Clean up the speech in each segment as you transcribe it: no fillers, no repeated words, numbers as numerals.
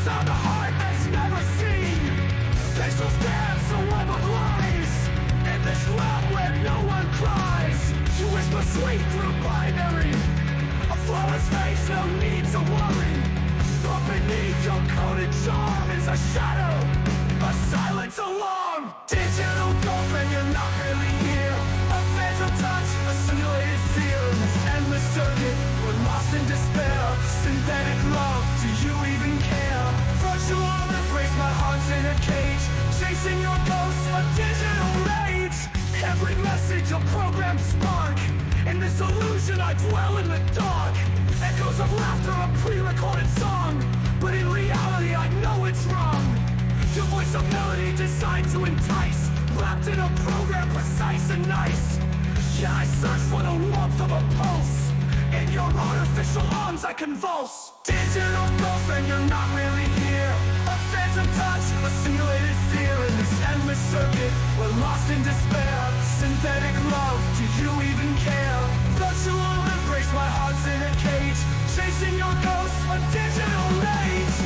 sound a heart that's never seen. Faceless dance, a web of lies. In this realm where no one cries, you whisper sweet through binary. A flawless face, no need to worry. But beneath your coded charm is a shadow, a silence alarm. Digital girlfriend, you're not really here. A phantom touch, a simulated fear. In this endless circuit, we're lost in despair. Synthetic love, do you even care? Virtual embrace, my heart's in a cage. Chasing your ghost, a digital rage. Every message a programmed spark. In this illusion I dwell in the dark. Echoes of laughter, a pre-recorded song. But in reality I know it's wrong. Your voice a melody designed to entice, wrapped in a program precise and nice. Yeah, I search for the warmth of a pulse. In your artificial arms I convulse. Digital girlfriend, you're not really here. A phantom touch, a simulated fear. In this endless circuit, we're lost in despair. Synthetic love, do you even care? Virtual embrace, my heart's in a cage. Chasing your ghost, a digital rage.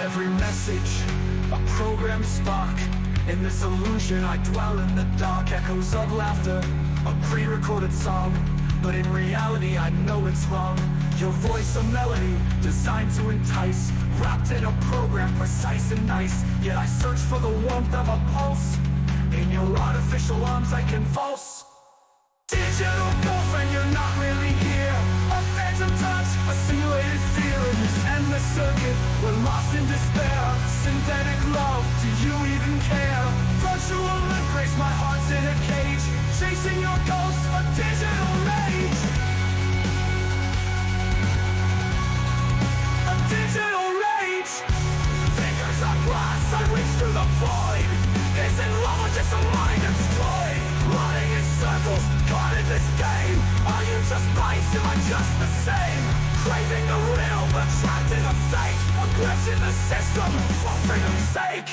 Every message, a programmed spark. In this illusion I dwell in the dark. Echoes of laughter, a pre-recorded song. But in reality I know it's wrong. Your voice a melody, designed to entice, wrapped in a program precise and nice. Yet I search for the warmth of a pulse. In your artificial arms I convulse. Digital girlfriend, you're not really here. A phantom touch, a simulated fear. In this endless circuit, we're lost in despair. Synthetic love, do you even care? Virtual embrace, my heart's in a cage. Chasing your ghost, a digital rage. A digital rage. Fingers on glass, I reach through the void. Isn't love or just a mind that's toy? Running in circles, caught in this game. Are you just biased? Am I just the same? Craving the real, but trapped in the fake. A gripped in the system, for freedom's sake.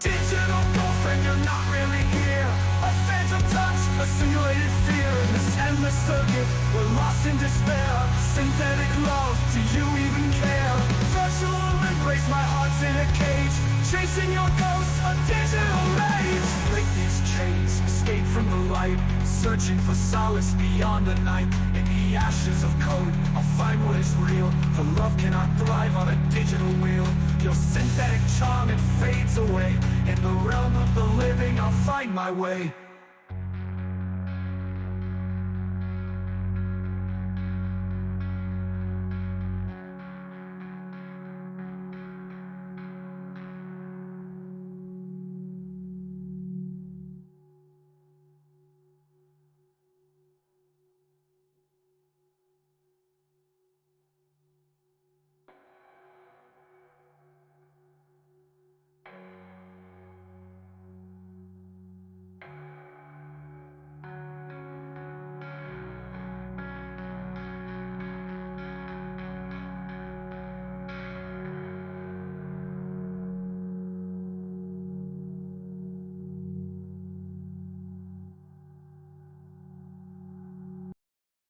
Digital girlfriend, you're not really here. A phantom touch, a simulated fear. In this endless circuit, we're lost in despair. Synthetic love, do you even care? Virtual embrace, my heart's in a cage. Chasing your ghost, a digital rage. Break these chains, escape from the light. Searching for solace beyond the night. In the ashes of code, I'll find what is real. For love cannot thrive on a digital wheel. Your synthetic charm, it fades away. In the realm of the living, I'll find my way.